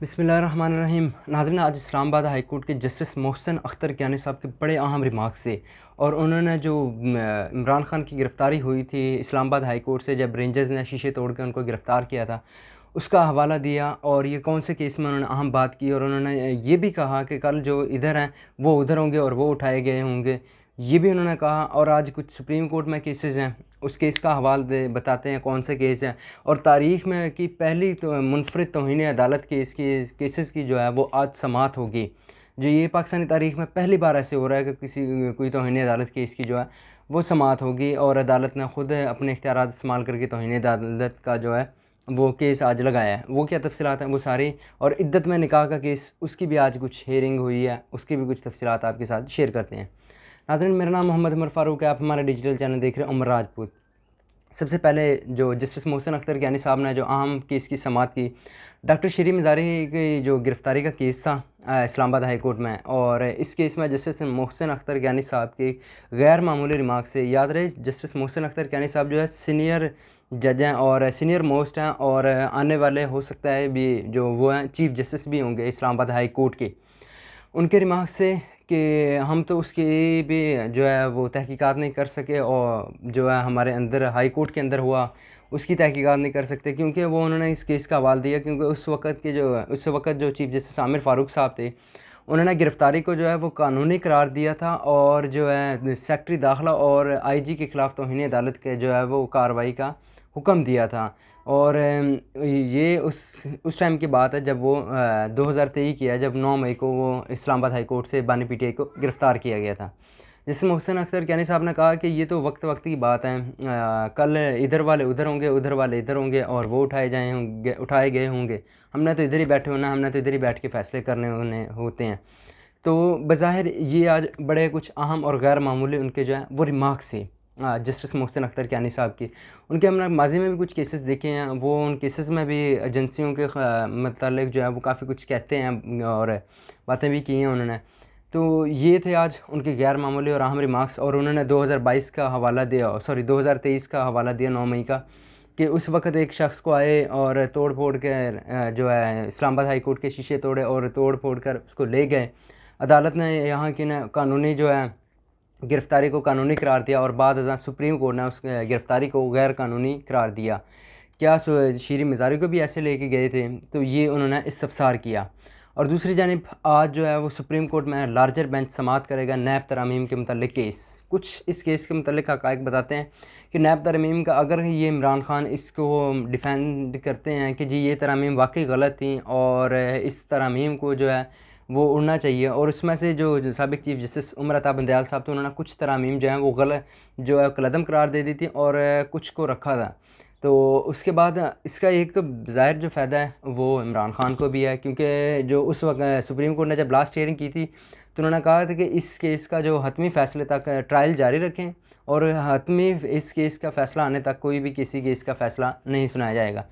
बिस्मिल्लाहिर्रहमानिर्रहीम। नाज़रीन, आज इस्लामाबाद हाई कोर्ट के जस्टिस मोहसिन अख्तर कियानी साहब के बड़े अहम रिमार्क्स से और उन्होंने जो इमरान खान की गिरफ़्तारी हुई थी इस्लामाबाद हाई कोर्ट से, जब रेंजर्स ने शीशे तोड़ के उनको गिरफ़्तार किया था, उसका हवाला दिया और ये कौन से केस में उन्होंने अहम बात की। और उन्होंने ये भी कहा कि कल जो इधर हैं वो उधर होंगे और वो उठाए गए होंगे, ये भी उन्होंने कहा। और आज कुछ सुप्रीम कोर्ट में केसेस हैं, उस केस का हवाला दे बताते हैं कौन से केस हैं। और तारीख़ में की पहली तो मुनफरिद तौहीन अदालत केसेस की जो है वो आज समाअत होगी। जो ये पाकिस्तानी तारीख़ में पहली बार ऐसे हो रहा है कि किसी कोई तौहीन अदालत केस की जो है वो समाअत होगी और अदालत ने ख़ुद अपने इख्तियारात इस्तेमाल करके तौहीन अदालत का जो है वो केस आज लगाया है। वो क्या तफ़सीलात हैं वो सारी, और इद्दत में निकाह का केस, उसकी भी आज कुछ हेयरिंग हुई है, उसकी भी कुछ तफ़सीलात आपके साथ शेयर करते हैं। नाज़रीन, मेरा नाम मोहम्मद उमर फ़ारूक है। आप हमारा डिजिटल चैनल देख रहे हैं उमर राजपूत। सबसे पहले जो जस्टिस मोहसिन अख्तर कियानी साहब ने जो अहम केस की समाअत की, डॉक्टर शरी मज़ारी की जो गिरफ़्तारी का केस था इस्लामाबाद हाई कोर्ट में, और इस केस में जस्टिस मोहसिन अख्तर कियानी साहब की गैर मामूली रिमार्क से याद रहे, जस्टिस मोहसिन अख्तर कियानी साहब जो है सीनियर जज हैं और सीनियर मोस्ट हैं, और आने वाले हो सकता है भी जो वो हैं चीफ़ जस्टिस भी होंगे इस्लामाबाद हाई कोर्ट के। उनके रिमार्क से कि हम तो उसकी भी जो है वो तहकीकात नहीं कर सके, और जो है हमारे अंदर हाई कोर्ट के अंदर हुआ उसकी तहकीकात नहीं कर सकते, क्योंकि वो उन्होंने इस केस का हवाला दिया क्योंकि उस वक़्त जो चीफ़ जस्टिस आमिर फ़ारूक साहब थे, उन्होंने गिरफ़्तारी को जो है वो कानूनी करार दिया था, और जो है सेक्रेटरी दाखिला और आईजी के ख़िलाफ़ तौहीन अदालत के जो है वो कार्रवाई का हुक्म दिया था। और ये उस टाइम की बात है जब वो 2023 की है, जब 9 मई को वो इस्लामाबाद हाई कोर्ट से बानी पीटीआई को गिरफ़्तार किया गया था। जिसमें मोहसिन अख्तर कियानी साहब ने कहा कि ये तो वक्त की बात है, कल इधर वाले उधर होंगे, उधर वाले इधर होंगे, और वो उठाए गए होंगे। हमने तो इधर ही बैठे होना, हमने तो इधर ही बैठ के फ़ैसले करने होते हैं। तो बज़ाहिर ये आज बड़े कुछ अहम और गैर मामूली उनके जो हैं वो रिमार्क्स थे जस्टिस मोहसिन अख्तर कियानी साहब की। उनके हमने माज़ी में भी कुछ केसेस देखे हैं, वो उन केसेस में भी एजेंसियों के मतलब जो है वो काफ़ी कुछ कहते हैं और बातें भी की हैं उन्होंने। तो ये थे आज उनके गैर मामूली और अहम रिमार्क्स, और उन्होंने 2022 का हवाला दिया, सॉरी 2023 का हवाला दिया 9 मई का, कि उस वक़्त एक शख़्स को आए और तोड़ फोड़ के जो है इस्लामाबाद हाई कोर्ट के शीशे तोड़े और तोड़ फोड़ कर उसको ले गए। अदालत ने यहाँ की ना कानूनी जो है गिरफ़्तारी को कानूनी करार दिया, और बाद अज़ां सुप्रीम कोर्ट ने उस गिरफ़्तारी को गैर कानूनी करार दिया। क्या शरी मज़ारी को भी ऐसे लेके गए थे, तो ये उन्होंने इस्तफ़सार किया। और दूसरी जानिब आज जो है वो सुप्रीम कोर्ट में लार्जर बेंच समाअत करेगा नैब तरमीम के मतलब केस। कुछ इस केस के मतलब हक़ाइक़ बताते हैं कि नैब तरमीम का, अगर ये इमरान खान इसको डिफेंड करते हैं कि जी ये तरमीम वाकई गलत थी और इस तरमीम को जो है वो उड़ना चाहिए, और उसमें से जो साबिक़ चीफ़ जस्टिस उमर अता बंदयाल साहब थे, उन्होंने कुछ तरमीम जो हैं वो गलत जो है कलअदम करार दे दी थी और कुछ को रखा था। तो उसके बाद इसका एक तो ज़ाहिर जो फ़ायदा है वो इमरान खान को भी है, क्योंकि जो उस वक्त सुप्रीम कोर्ट ने जब लास्ट हियरिंग की थी तो उन्होंने कहा था कि इस केस का जो हतमी फ़ैसले तक ट्रायल जारी रखें, और हतमी इस केस का फ़ैसला आने तक कोई भी किसी केस का फ़ैसला नहीं सुनाया जाएगा।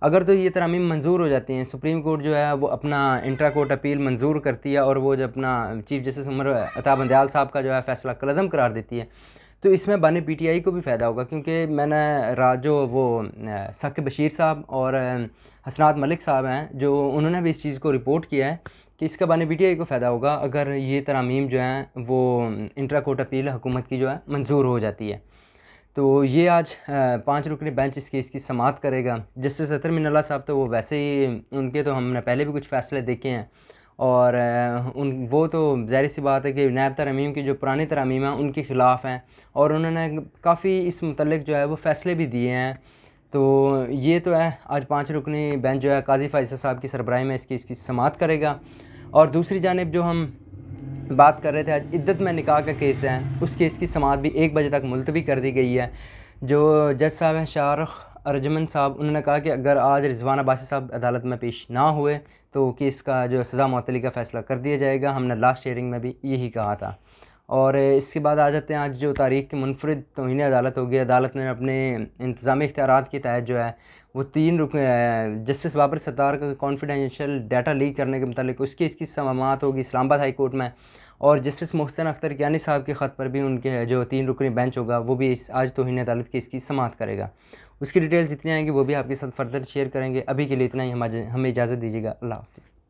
अगर तो ये तरमीम मंजूर हो जाती हैं, सुप्रीम कोर्ट जो है वो अपना इंट्रा कोर्ट अपील मंजूर करती है, और वो जब अपना चीफ़ जस्टिस उमर अता बंदयाल साहब का जो है फ़ैसला कलअदम करार देती है, तो इसमें बानी पीटीआई को भी फ़ायदा होगा, क्योंकि मैंने जो वो साकिब बशीर साहब और हसनात मलिक साहब हैं, जो उन्होंने भी इस चीज़ को रिपोर्ट किया है कि इसका बानी पीटीआई को फ़ायदा होगा अगर ये तरमीम जो हैं वो इंट्रा कोर्ट अपील हुकूमत की जो है मंजूर हो जाती है। तो ये आज 5 रुकनी बेंच इस केस की समाअत करेगा। जस्टिस अतर मिनल्ला साहब तो वो वैसे ही, उनके तो हमने पहले भी कुछ फ़ैसले देखे हैं, और वो तो ज़ाहिर सी बात है कि नैब तरमीम की जो पुरानी तरमीम है उनके ख़िलाफ़ हैं, और उन्होंने काफ़ी इस मुतल्लिक़ जो है वो फ़ैसले भी दिए हैं। तो ये तो है, आज 5 रुकनी बेंच जो है काज़ी फ़ैसल साहब की सरबराही में इसकी समाअत करेगा। और दूसरी जानिब जो हम बात कर रहे थे, आज इद्दत में निकाह का केस है, उस केस की समाअत भी 1 बजे तक मुलतवी कर दी गई है। जो जज साहब हैं शाहरुख अर्जमन साहब, उन्होंने कहा कि अगर आज रिजवान अब्बासी साहब अदालत में पेश ना हुए तो केस का जो सज़ा मुअत्तली का फ़ैसला कर दिया जाएगा। हमने लास्ट हियरिंग में भी यही कहा था। और इसके बाद आ जाते हैं आज जो तारीख़ की मुनफरिद तौहीन अदालत होगी। अदालत ने अपने इंतज़ामी इख्तियारात के तहत जो है वो 3 जस्टिस बाबर सत्तार का कॉन्फिडेंशियल डाटा लीक करने के मुतालिक उसकी इसकी समाअत होगी इस्लामाबाद हाई कोर्ट में, और जस्टिस मोहसिन अख्तर कियानी साहब के ख़त पर भी उनके जो 3 रुकनी बेंच होगा वो भी आज तौहीन अदालत की इसकी समाअत करेगा। उसकी डिटेल्स जितनी आएंगी वो भी आपके साथ फर्दर शेयर करेंगे। अभी के लिए इतना ही, हमें इजाज़त दीजिएगा। अल्लाह हाफ़िज़।